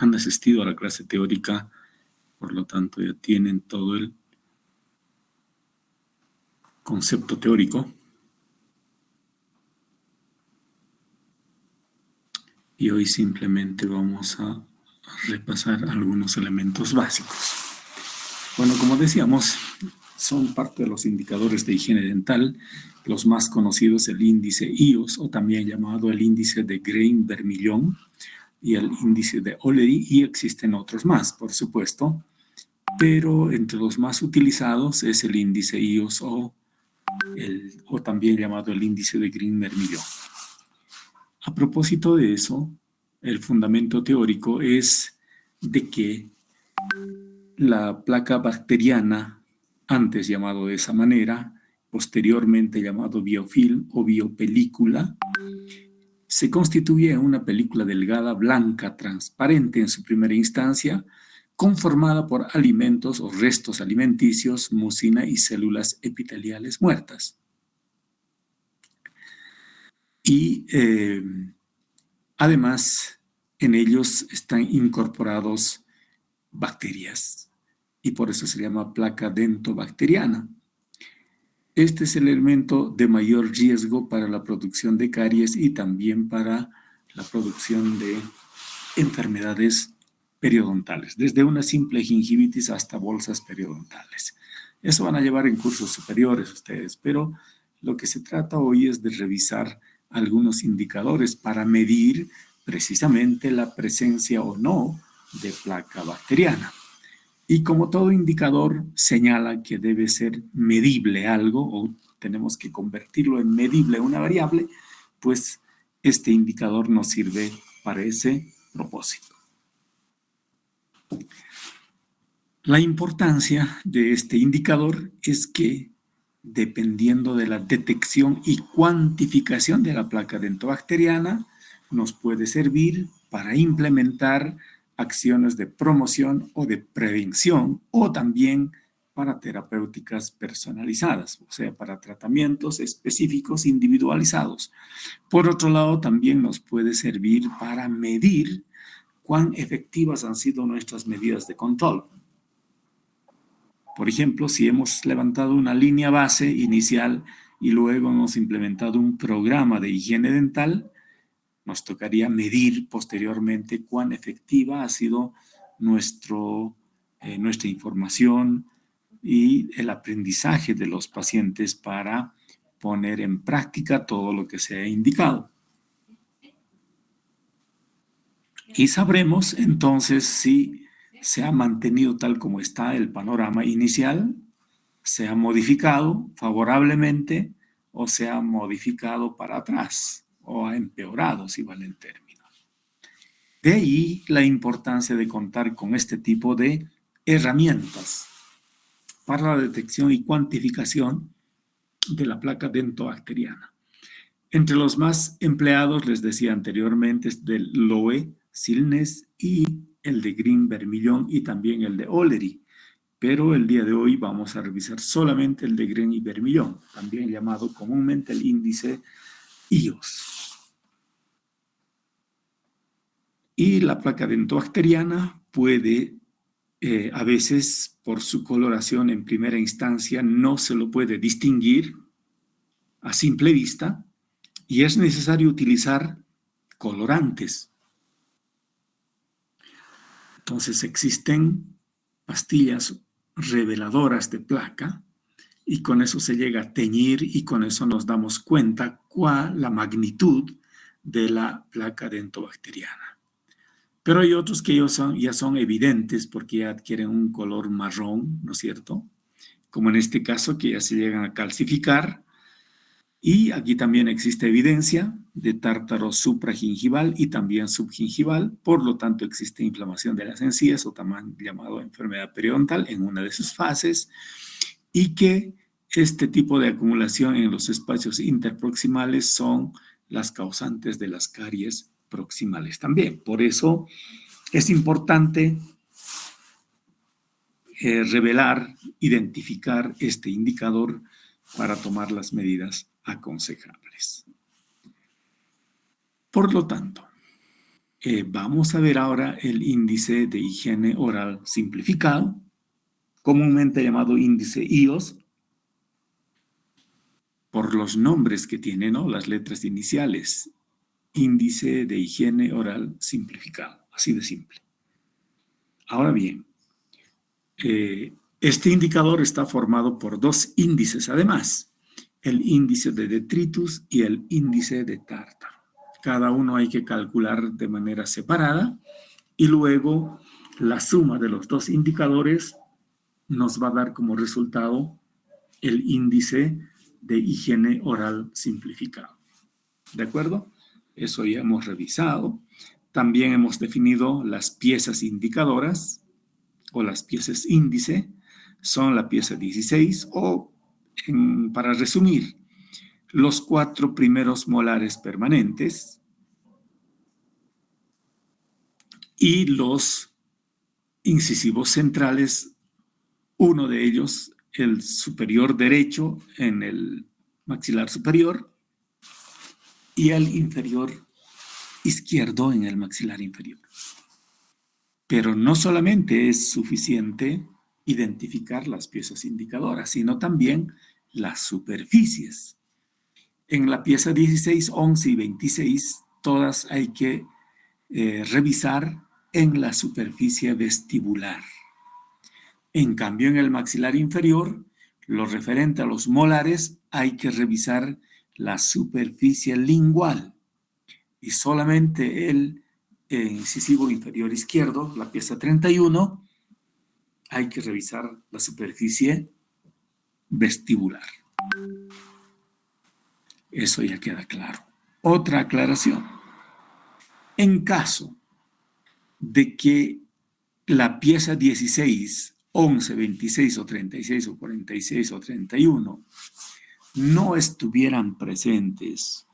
han asistido a la clase teórica, por lo tanto ya tienen todo el concepto teórico. Y hoy simplemente vamos a repasar algunos elementos básicos. Bueno, como decíamos, son parte de los indicadores de higiene dental. Los más conocidos, el índice IOS, o también llamado el índice de Grain-Vermillon, y el índice de O'Leary, y existen otros más, por supuesto, pero entre los más utilizados es el índice IOS o también llamado el índice de Grain-Vermillon. A propósito de eso, el fundamento teórico es de que la placa bacteriana, antes llamado de esa manera, posteriormente llamado biofilm o biopelícula, se constituye en una película delgada, blanca, transparente en su primera instancia, conformada por alimentos o restos alimenticios, mucina y células epiteliales muertas. Y además, en ellos están incorporados bacterias y por eso se llama placa dentobacteriana. Este es el elemento de mayor riesgo para la producción de caries y también para la producción de enfermedades periodontales, desde una simple gingivitis hasta bolsas periodontales. Eso van a llevar en cursos superiores ustedes, pero lo que se trata hoy es de revisar algunos indicadores para medir precisamente la presencia o no de placa bacteriana. Y como todo indicador señala que debe ser medible algo o tenemos que convertirlo en medible una variable, pues este indicador nos sirve para ese propósito. La importancia de este indicador es que dependiendo de la detección y cuantificación de la placa dentobacteriana, nos puede servir para implementar acciones de promoción o de prevención o también para terapéuticas personalizadas, o sea, para tratamientos específicos individualizados. Por otro lado, también nos puede servir para medir cuán efectivas han sido nuestras medidas de control. Por ejemplo, si hemos levantado una línea base inicial y luego hemos implementado un programa de higiene dental, nos tocaría medir posteriormente cuán efectiva ha sido nuestra información y el aprendizaje de los pacientes para poner en práctica todo lo que se ha indicado. Y sabremos entonces si se ha mantenido tal como está el panorama inicial, se ha modificado favorablemente o se ha modificado para atrás o ha empeorado, si vale el término. De ahí la importancia de contar con este tipo de herramientas para la detección y cuantificación de la placa dentobacteriana. Entre los más empleados, les decía anteriormente, es del Lowe, Silnes y el de Grain-Vermillon y también el de O'Leary. Pero el día de hoy vamos a revisar solamente el de Grain-Vermillon, también llamado comúnmente el índice IOS. Y la placa dentobacteriana puede, a veces, por su coloración en primera instancia, no se lo puede distinguir a simple vista y es necesario utilizar colorantes. Entonces existen pastillas reveladoras de placa y con eso se llega a teñir y con eso nos damos cuenta cuál la magnitud de la placa dentobacteriana. Pero hay otros que ya son evidentes porque ya adquieren un color marrón, ¿no es cierto? Como en este caso que ya se llegan a calcificar. Y aquí también existe evidencia de tártaro supragingival y también subgingival, por lo tanto existe inflamación de las encías o también llamado enfermedad periodontal en una de sus fases y que este tipo de acumulación en los espacios interproximales son las causantes de las caries proximales también. Por eso es importante revelar, identificar este indicador para tomar las medidas aconsejables. Por lo tanto, Vamos a ver ahora el índice de higiene oral simplificado, comúnmente llamado índice IOS, por los nombres que tiene, ¿no? Las letras iniciales. Índice de higiene oral simplificado, así de simple. Ahora bien, este indicador está formado por dos índices, además, el índice de detritus y el índice de tártaro. Cada uno hay que calcular de manera separada y luego la suma de los dos indicadores nos va a dar como resultado el índice de higiene oral simplificado. ¿De acuerdo? Eso ya hemos revisado. También hemos definido las piezas indicadoras o las piezas índice. Son la pieza 16 o, para resumir, los 4 primeros molares permanentes y los incisivos centrales, uno de ellos, el superior derecho en el maxilar superior y el inferior izquierdo en el maxilar inferior. Pero no solamente es suficiente identificar las piezas indicadoras, sino también las superficies. En la pieza 16, 11 y 26, todas hay que revisar en la superficie vestibular. En cambio, en el maxilar inferior, lo referente a los molares, hay que revisar la superficie lingual. Y solamente el incisivo inferior izquierdo, la pieza 31, hay que revisar la superficie vestibular. Eso ya queda claro. Otra aclaración. En caso de que la pieza 16, 11, 26 o 36 o 46 o 31 no estuvieran presentes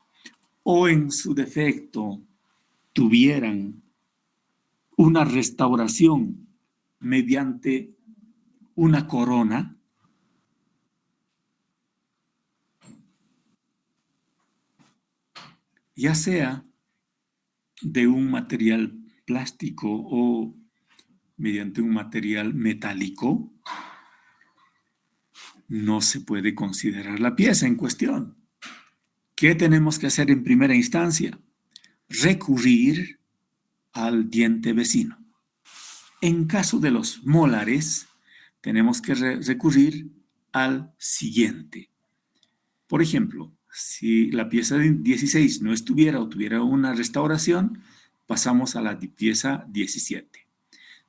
o en su defecto tuvieran una restauración mediante una corona, ya sea de un material plástico o mediante un material metálico, no se puede considerar la pieza en cuestión. ¿Qué tenemos que hacer en primera instancia? Recurrir al diente vecino. En caso de los molares, tenemos que recurrir al siguiente. Por ejemplo, si la pieza 16 no estuviera o tuviera una restauración, pasamos a la pieza 17.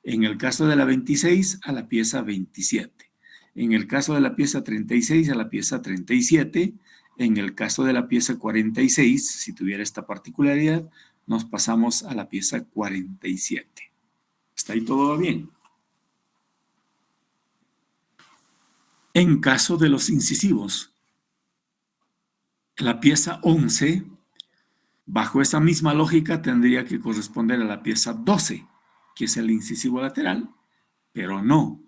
En el caso de la 26, a la pieza 27. En el caso de la pieza 36, a la pieza 37. En el caso de la pieza 46, si tuviera esta particularidad, nos pasamos a la pieza 47. ¿Está ahí todo bien? En caso de los incisivos, la pieza 11, bajo esa misma lógica, tendría que corresponder a la pieza 12, que es el incisivo lateral, pero no.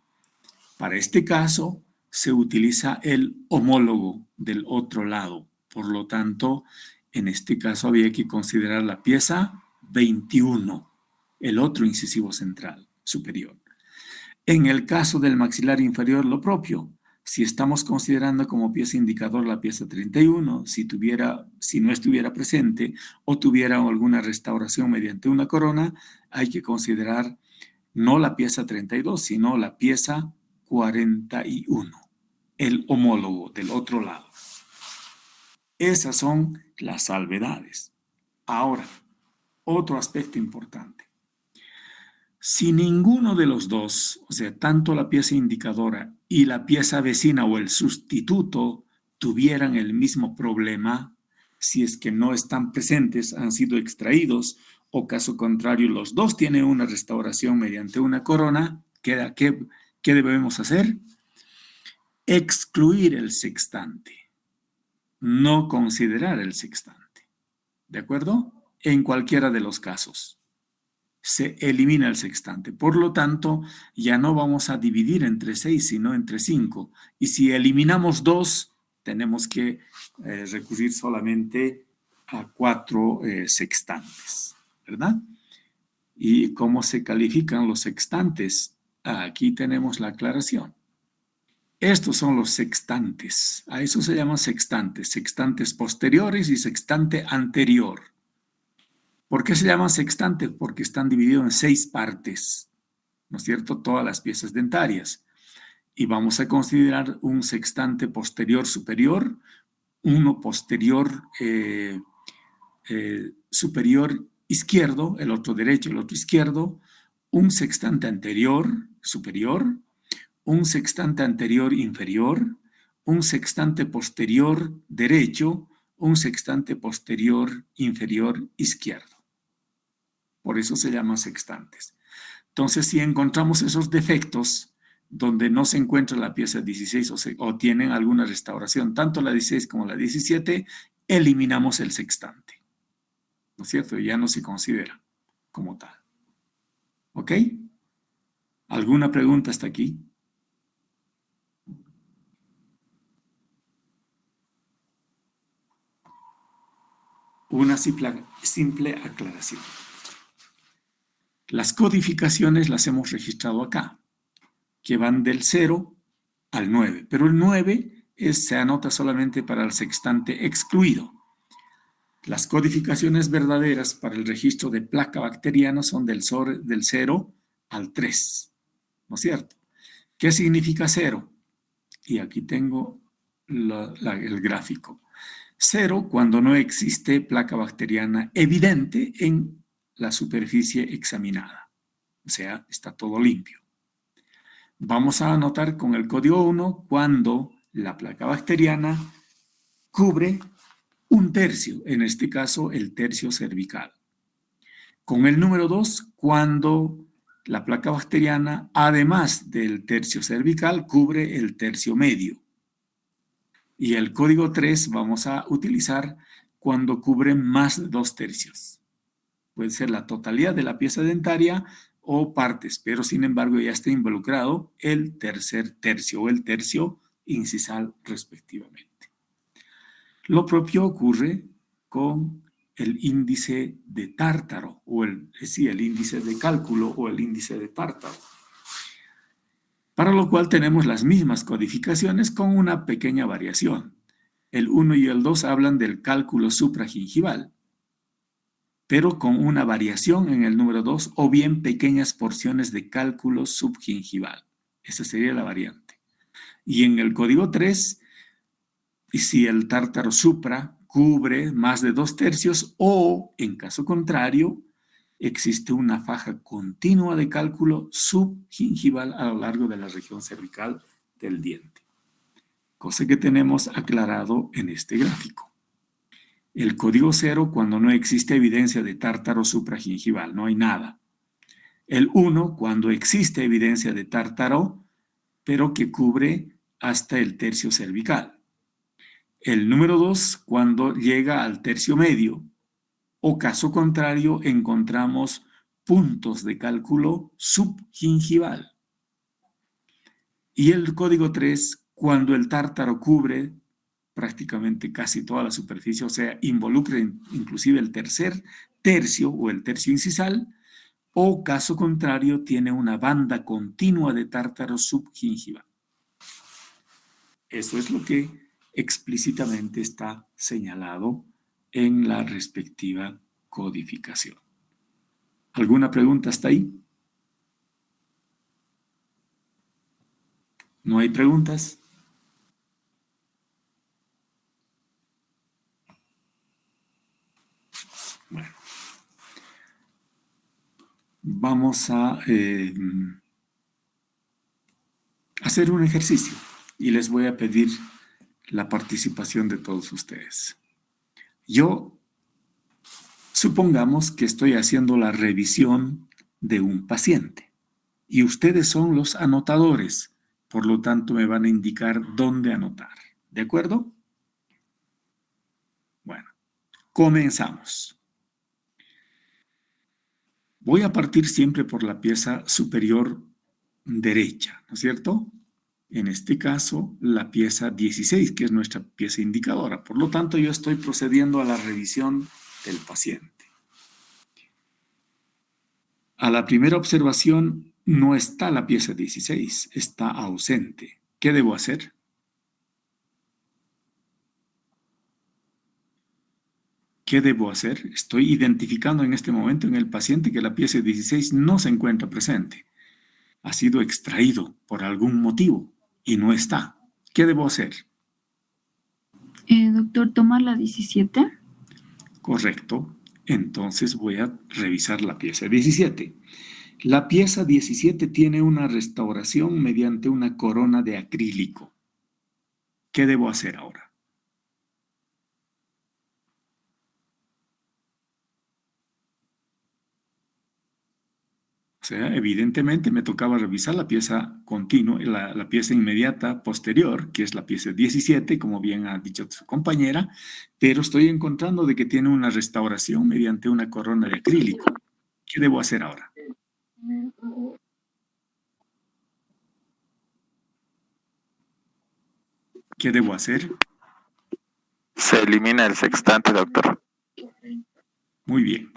Para este caso, se utiliza el homólogo del otro lado. Por lo tanto, en este caso había que considerar la pieza 21, el otro incisivo central superior. En el caso del maxilar inferior, lo propio. Si estamos considerando como pieza indicador la pieza 31, si no estuviera presente o tuviera alguna restauración mediante una corona, hay que considerar no la pieza 32, sino la pieza 41, el homólogo del otro lado. Esas son las salvedades. Ahora, otro aspecto importante. Si ninguno de los dos, o sea, tanto la pieza indicadora y la pieza vecina o el sustituto tuvieran el mismo problema, si es que no están presentes, han sido extraídos, o caso contrario, los dos tienen una restauración mediante una corona, ¿qué debemos hacer? Excluir el sextante, no considerar el sextante. ¿De acuerdo? En cualquiera de los casos se elimina el sextante. Por lo tanto, ya no vamos a dividir entre 6, sino entre 5. Y si eliminamos 2, tenemos que recurrir solamente a 4 sextantes, ¿verdad? ¿Y cómo se califican los sextantes? Aquí tenemos la aclaración. Estos son los sextantes. A eso se llaman sextantes. Sextantes posteriores y sextante anterior. ¿Por qué se llaman sextantes? Porque están divididos en 6 partes, ¿no es cierto? Todas las piezas dentarias. Y vamos a considerar un sextante posterior superior, uno posterior superior izquierdo, el otro derecho, el otro izquierdo, un sextante anterior superior, un sextante anterior inferior, un sextante posterior derecho, un sextante posterior inferior izquierdo. Por eso se llaman sextantes. Entonces, si encontramos esos defectos donde no se encuentra la pieza 16 o tienen alguna restauración, tanto la 16 como la 17, eliminamos el sextante. ¿No es cierto? Ya no se considera como tal. ¿Ok? ¿Alguna pregunta hasta aquí? Una simple aclaración. Las codificaciones las hemos registrado acá, que van del 0 al 9, pero el 9 se anota solamente para el sextante excluido. Las codificaciones verdaderas para el registro de placa bacteriana son del 0 al 3, ¿no es cierto? ¿Qué significa 0? Y aquí tengo el gráfico. 0 cuando no existe placa bacteriana evidente en la superficie examinada. O sea, está todo limpio. Vamos a anotar con el código 1 cuando la placa bacteriana cubre un tercio, en este caso el tercio cervical. Con el número 2, cuando la placa bacteriana, además del tercio cervical, cubre el tercio medio. Y el código 3 vamos a utilizar cuando cubre más de 2 tercios. Puede ser la totalidad de la pieza dentaria o partes, pero sin embargo ya está involucrado el tercer tercio o el tercio incisal respectivamente. Lo propio ocurre con el índice de tártaro o el índice de cálculo o el índice de tártaro, para lo cual tenemos las mismas codificaciones con una pequeña variación. El 1 y el 2 hablan del cálculo supragingival, pero con una variación en el número 2 o bien pequeñas porciones de cálculo subgingival. Esa sería la variante. Y en el código 3, si el tártaro supra cubre más de 2 tercios o, en caso contrario, existe una faja continua de cálculo subgingival a lo largo de la región cervical del diente. Cosa que tenemos aclarado en este gráfico. El código 0 cuando no existe evidencia de tártaro supragingival, no hay nada. El 1 cuando existe evidencia de tártaro, pero que cubre hasta el tercio cervical. El número 2 cuando llega al tercio medio, o caso contrario encontramos puntos de cálculo subgingival. Y el código 3 cuando el tártaro cubre prácticamente casi toda la superficie, o sea, involucra inclusive el tercer tercio o el tercio incisal, o caso contrario tiene una banda continua de tártaro subgingival. Eso es lo que explícitamente está señalado en la respectiva codificación. ¿Alguna pregunta hasta ahí? ¿No hay preguntas? Bueno, vamos a hacer un ejercicio y les voy a pedir la participación de todos ustedes. Yo, supongamos que estoy haciendo la revisión de un paciente y ustedes son los anotadores, por lo tanto me van a indicar dónde anotar. ¿De acuerdo? Bueno, comenzamos. Voy a partir siempre por la pieza superior derecha, ¿no es cierto? En este caso, la pieza 16, que es nuestra pieza indicadora. Por lo tanto, yo estoy procediendo a la revisión del paciente. A la primera observación no está la pieza 16, está ausente. ¿Qué debo hacer? ¿Qué debo hacer? Estoy identificando en este momento en el paciente que la pieza 16 no se encuentra presente. Ha sido extraído por algún motivo y no está. ¿Qué debo hacer? Doctor, ¿toma la 17? Correcto. Entonces voy a revisar la pieza 17. La pieza 17 tiene una restauración mediante una corona de acrílico. ¿Qué debo hacer ahora? O sea, evidentemente me tocaba revisar la pieza continua, la pieza inmediata posterior, que es la pieza 17, como bien ha dicho su compañera, pero estoy encontrando de que tiene una restauración mediante una corona de acrílico. ¿Qué debo hacer ahora? ¿Qué debo hacer? Se elimina el sextante, doctor. Muy bien.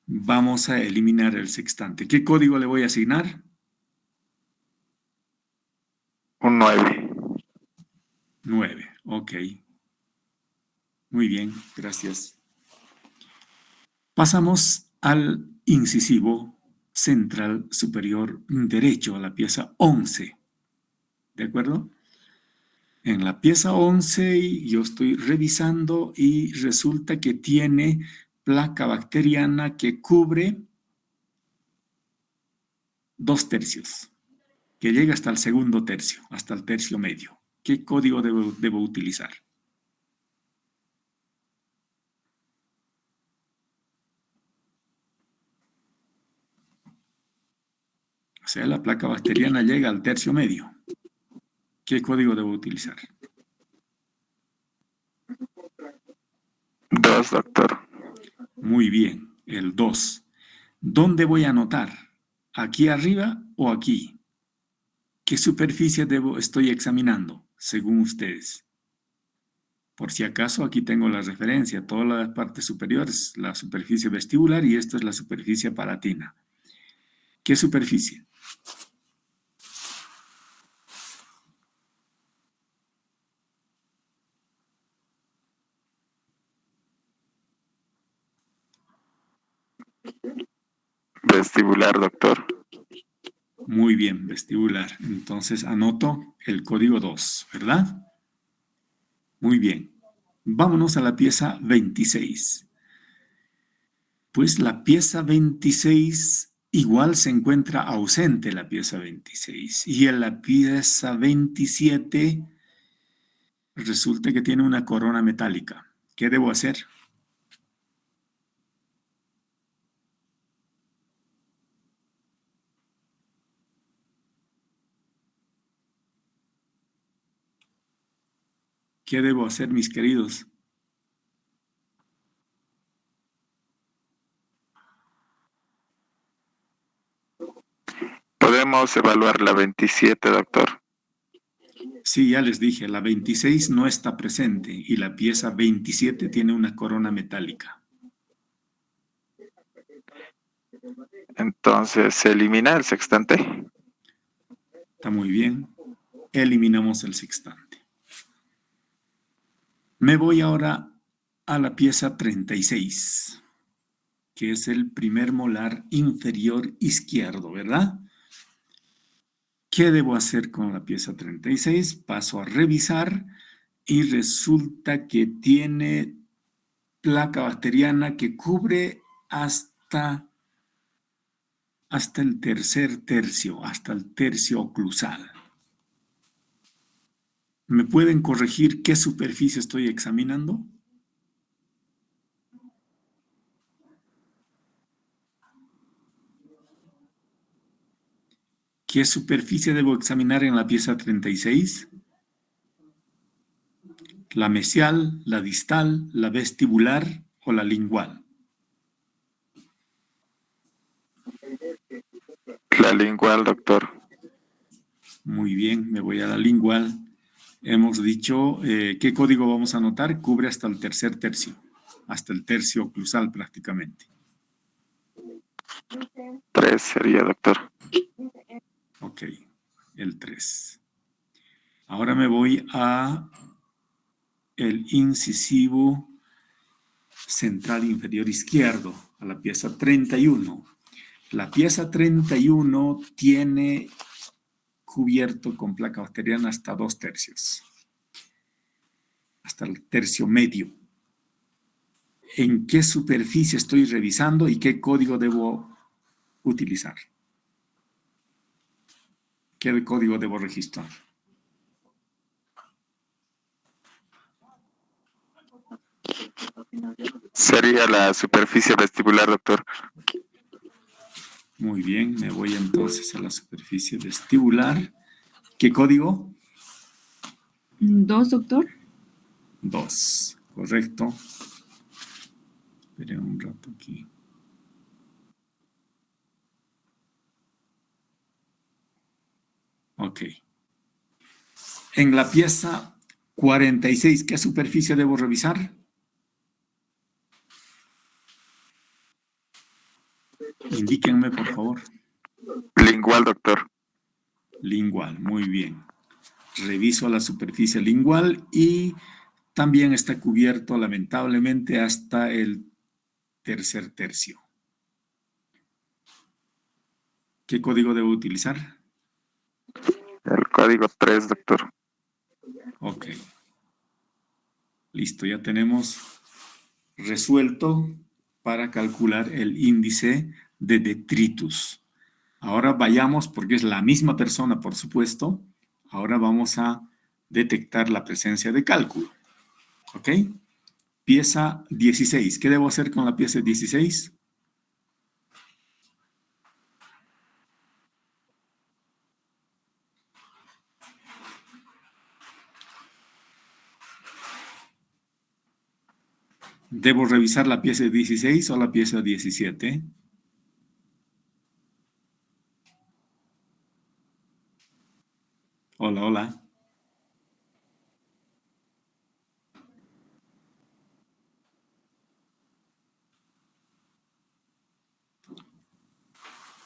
Vamos a eliminar el sextante. ¿Qué código le voy a asignar? Un 9. 9. Ok. Muy bien, gracias. Pasamos al incisivo central superior derecho, a la pieza 11. ¿De acuerdo? En la pieza 11 yo estoy revisando y resulta que tiene placa bacteriana que cubre 2/3, que llega hasta el segundo tercio, hasta el tercio medio. ¿Qué código debo utilizar? O sea, la placa bacteriana llega al tercio medio. ¿Qué código debo utilizar? 2, doctor. Muy bien, el 2. ¿Dónde voy a anotar? ¿Aquí arriba o aquí? ¿Qué superficie estoy examinando, según ustedes? Por si acaso, aquí tengo la referencia. Toda la parte superior es la superficie vestibular y esta es la superficie palatina. ¿Qué superficie? Vestibular, doctor. Muy bien, vestibular. Entonces anoto el código 2, ¿verdad? Muy bien. Vámonos a la pieza 26. Pues la pieza 26 igual se encuentra ausente la pieza 26. Y en la pieza 27 resulta que tiene una corona metálica. ¿Qué debo hacer? ¿Qué debo hacer, mis queridos? Podemos evaluar la 27, doctor. Sí, ya les dije, la 26 no está presente y la pieza 27 tiene una corona metálica. Entonces, ¿se elimina el sextante? Está muy bien. Eliminamos el sextante. Me voy ahora a la pieza 36, que es el primer molar inferior izquierdo, ¿verdad? ¿Qué debo hacer con la pieza 36? Paso a revisar y resulta que tiene placa bacteriana que cubre hasta el tercer tercio, hasta el tercio oclusal. ¿Me pueden corregir qué superficie estoy examinando? ¿Qué superficie debo examinar en la pieza 36? ¿La mesial, la distal, la vestibular o la lingual? La lingual, doctor. Muy bien, me voy a la lingual. Hemos dicho, ¿qué código vamos a anotar? Cubre hasta el tercer tercio, hasta el tercio oclusal prácticamente. 3 sería, doctor. Ok, el 3. Ahora me voy a el incisivo central inferior izquierdo, a la pieza 31. La pieza 31 tiene cubierto con placa bacteriana hasta 2/3, hasta el tercio medio. ¿En qué superficie estoy revisando y qué código debo utilizar? ¿Qué código debo registrar? Sería la superficie vestibular, doctor. Muy bien, me voy entonces a la superficie vestibular. ¿Qué código? 2, doctor. 2, correcto. Esperé un rato aquí. Ok. En la pieza 46, ¿qué superficie debo revisar? Indíquenme, por favor. Lingual, doctor. Lingual, muy bien. Reviso la superficie lingual y también está cubierto, lamentablemente, hasta el tercer tercio. ¿Qué código debo utilizar? El código 3, doctor. Ok. Listo, ya tenemos resuelto para calcular el índice de detritus. Ahora vayamos, porque es la misma persona, por supuesto, ahora vamos a detectar la presencia de cálculo. ¿Ok? Pieza 16. ¿Qué debo hacer con la pieza 16? ¿Debo revisar la pieza 16 o la pieza 17? Hola, hola.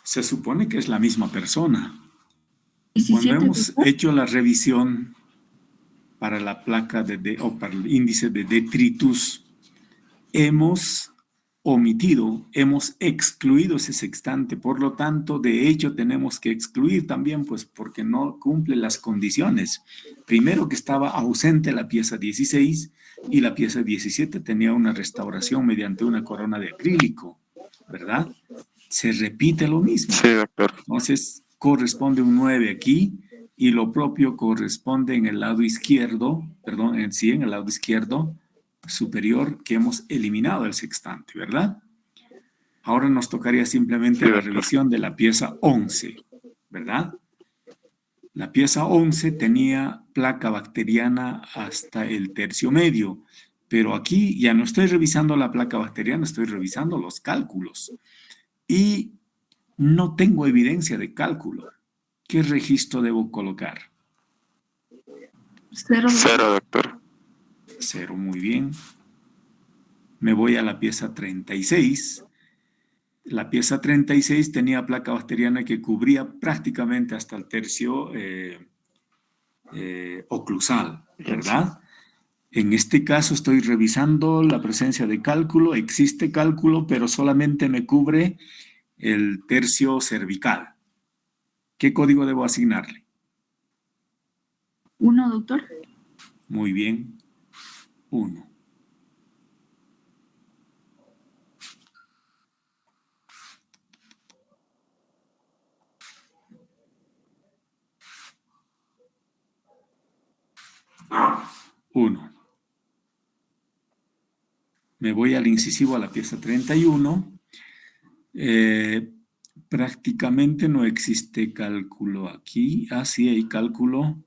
Se supone que es la misma persona. Cuando 17, hemos doctor. hecho la revisión para la placa o para el índice de detritus, hemos omitido, hemos excluido ese sextante. Por lo tanto, de hecho, tenemos que excluir también, pues porque no cumple las condiciones. Primero, que estaba ausente la pieza 16 y la pieza 17 tenía una restauración mediante una corona de acrílico, ¿verdad? Se repite lo mismo. Sí, doctor. Entonces, corresponde un 9 aquí y lo propio corresponde en el lado izquierdo, perdón, en el lado izquierdo superior, que hemos eliminado el sextante, ¿verdad? Ahora nos tocaría simplemente Sí, la doctor. revisión de la pieza 11, ¿verdad? La pieza 11 tenía placa bacteriana hasta el tercio medio, pero aquí ya no estoy revisando la placa bacteriana, estoy revisando los cálculos. Y no tengo evidencia de cálculo. ¿Qué registro debo colocar? 0, doctor. 0, doctor. 0, muy bien. Me voy a la pieza 36. La pieza 36 tenía placa bacteriana que cubría prácticamente hasta el tercio oclusal, ¿verdad? En este caso estoy revisando la presencia de cálculo. Existe cálculo, pero solamente me cubre el tercio cervical. ¿Qué código debo asignarle? 1, doctor. Muy bien, 1. Uno. Me voy al incisivo, a la pieza 31. Prácticamente no existe cálculo aquí. Ah, sí, hay cálculo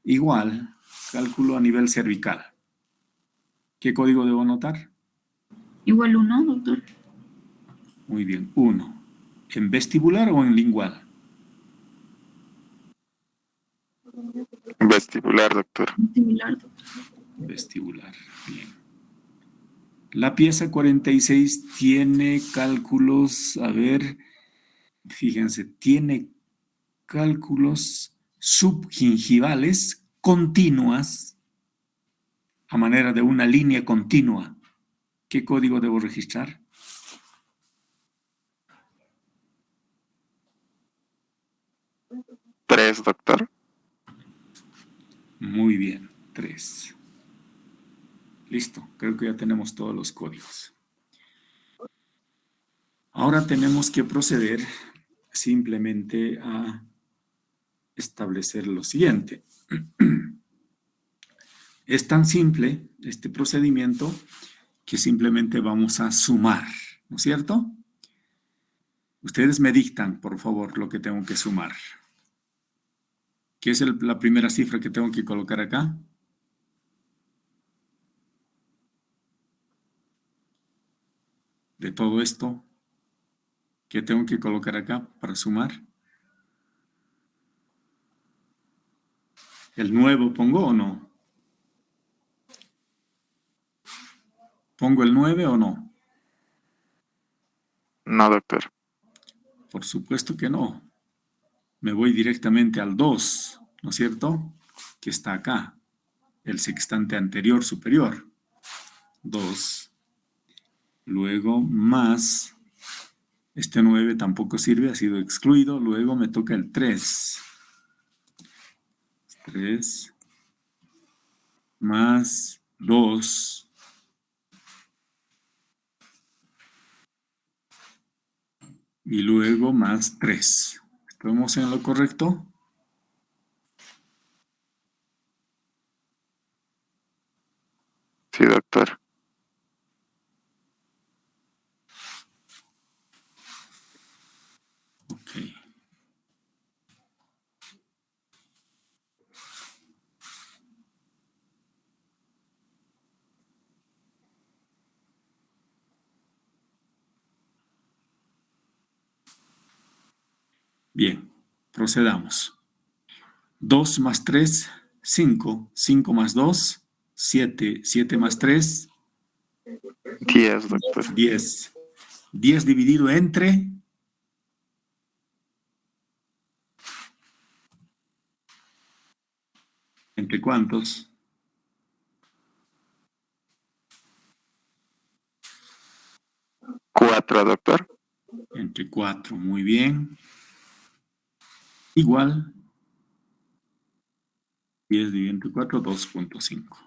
igual, cálculo a nivel cervical. ¿Qué código debo anotar? Igual 1, doctor. Muy bien, 1. ¿En vestibular o en lingual? Vestibular, doctor. Similar, doctor. Vestibular, bien. La pieza 46 tiene cálculos, a ver, fíjense, tiene cálculos subgingivales continuas a manera de una línea continua. ¿Qué código debo registrar? Tres, doctor. Muy bien, 3. Listo, creo que ya tenemos todos los códigos. Ahora tenemos que proceder simplemente a establecer lo siguiente. Es tan simple este procedimiento que simplemente vamos a sumar, ¿no es cierto? Ustedes me dictan, por favor, lo que tengo que sumar. ¿Qué es la primera cifra que tengo que colocar acá? De todo esto, ¿qué tengo que colocar acá para sumar? ¿El nuevo pongo o no? ¿Pongo el 9 o no? No, doctor. Por supuesto que no. Me voy directamente al 2, ¿no es cierto? Que está acá, el sextante anterior superior. 2. Luego más, este 9 tampoco sirve, ha sido excluido. Luego me toca el 3. 3 más 2 y luego más 3. ¿Estamos en lo correcto? Sí, doctor. Ok. Bien, procedamos. 2 más 3, 5. 5 más 2, 7. 7 más 3, 10, doctor. 10. 10 dividido entre... ¿Entre cuántos? Cuatro, doctor. Entre 4, muy bien. Igual, 10 dividido entre 4, 2.5.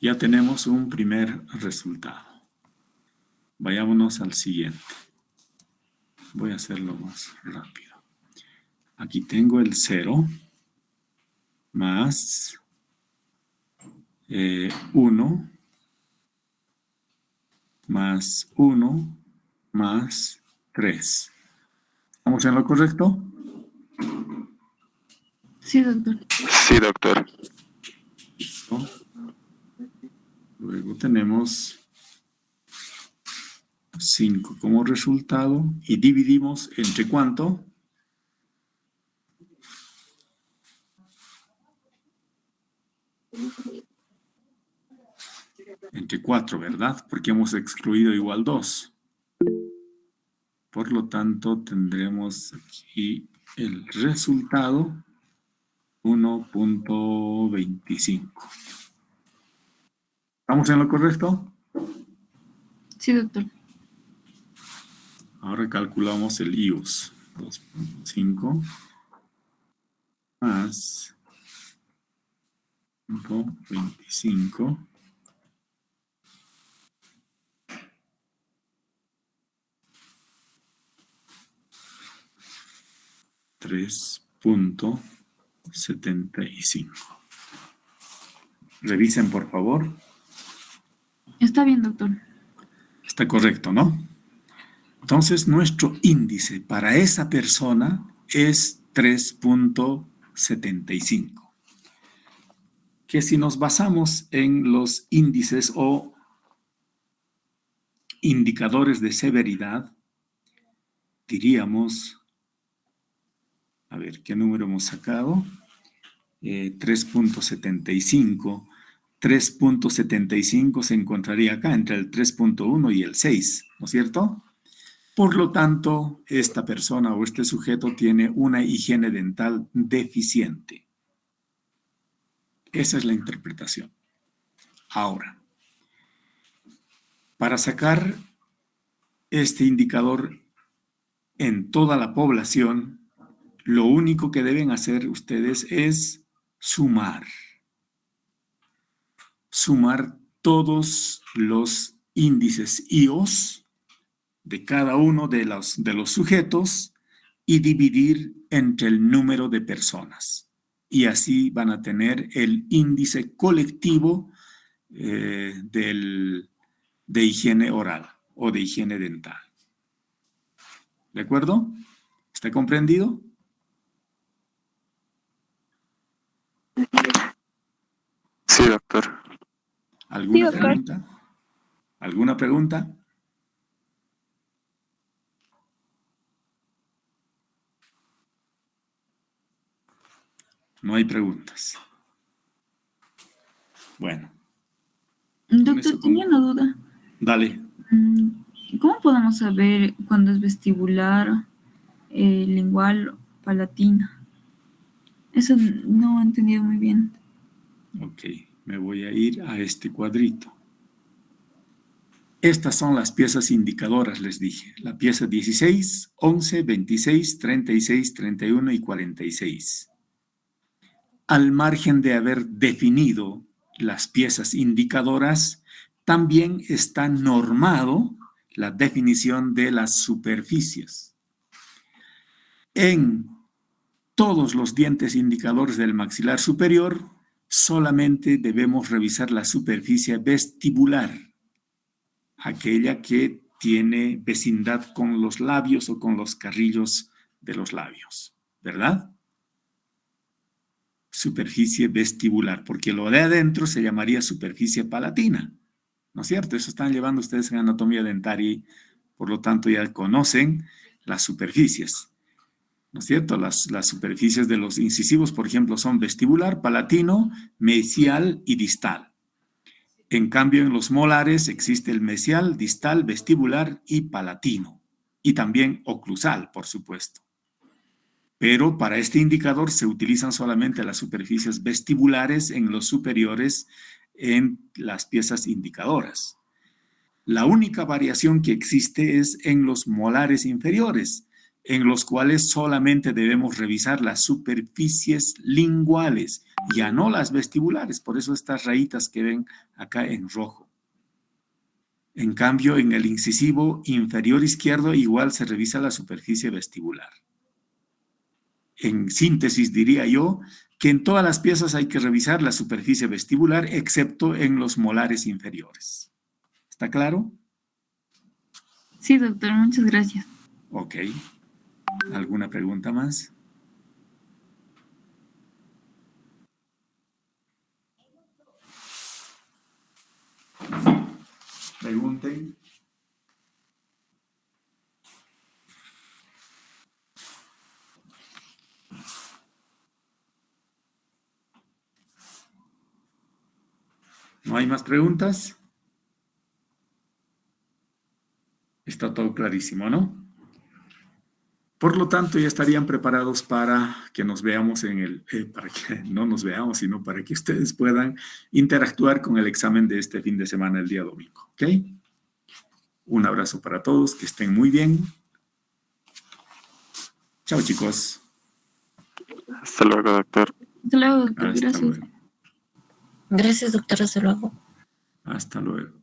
Ya tenemos un primer resultado. Vayámonos al siguiente. Voy a hacerlo más rápido. Aquí tengo el 0 más 1 más 1 más 3. ¿Estamos en lo correcto? Sí, doctor. Sí, doctor. Listo. Luego tenemos 5 como resultado y dividimos entre ¿cuánto? Entre 4, ¿verdad? Porque hemos excluido igual 2. Por lo tanto, tendremos aquí el resultado 1.25. ¿Estamos en lo correcto? Sí, doctor. Ahora calculamos el IUS. 2.5 más 1.25 3.75. Revisen, por favor. Está bien, doctor. Está correcto, ¿no? Entonces, nuestro índice para esa persona es 3.75. Que si nos basamos en los índices o indicadores de severidad, diríamos, a ver, ¿qué número hemos sacado? 3.75. 3.75 se encontraría acá entre el 3.1 y el 6, ¿no es cierto? Por lo tanto, esta persona o este sujeto tiene una higiene dental deficiente. Esa es la interpretación. Ahora, para sacar este indicador en toda la población, lo único que deben hacer ustedes es sumar. Sumar todos los índices IOS de cada uno de los sujetos y dividir entre el número de personas. Y así van a tener el índice colectivo de higiene oral o de higiene dental. ¿De acuerdo? ¿Está comprendido? Sí, doctor. ¿Alguna doctor. pregunta? ¿Alguna pregunta? No hay preguntas. Bueno. Doctor, tenía una duda. Dale. ¿Cómo podemos saber cuándo es vestibular, lingual, palatina? Eso no he entendido muy bien. Ok, me voy a ir a este cuadrito. Estas son las piezas indicadoras, les dije. La pieza 16, 11, 26, 36, 31 y 46. Al margen de haber definido las piezas indicadoras, también está normado la definición de las superficies. En todos los dientes indicadores del maxilar superior, solamente debemos revisar la superficie vestibular, aquella que tiene vecindad con los labios o con los carrillos de los labios, ¿verdad? Superficie vestibular, porque lo de adentro se llamaría superficie palatina, ¿no es cierto? Eso están llevando ustedes en anatomía dentaria y por lo tanto ya conocen las superficies, ¿no es cierto? Las superficies de los incisivos, por ejemplo, son vestibular, palatino, mesial y distal. En cambio, en los molares existe el mesial, distal, vestibular y palatino, y también oclusal, por supuesto. Pero para este indicador se utilizan solamente las superficies vestibulares en los superiores en las piezas indicadoras. La única variación que existe es en los molares inferiores, en los cuales solamente debemos revisar las superficies linguales, ya no las vestibulares, por eso estas rayitas que ven acá en rojo. En cambio, en el incisivo inferior izquierdo igual se revisa la superficie vestibular. En síntesis diría yo que en todas las piezas hay que revisar la superficie vestibular, excepto en los molares inferiores. ¿Está claro? Sí, doctor, muchas gracias. Ok. ¿Alguna pregunta más? Pregunten. ¿No hay más preguntas? Está todo clarísimo, ¿no? Por lo tanto, ya estarían preparados para que nos veamos para que no nos veamos, sino para que ustedes puedan interactuar con el examen de este fin de semana, el día domingo, ¿ok? Un abrazo para todos, que estén muy bien. Chao, chicos. Hasta luego, doctor. Hasta luego, doctor. Hasta Gracias. luego. Gracias, doctor. Hasta luego. Hasta luego.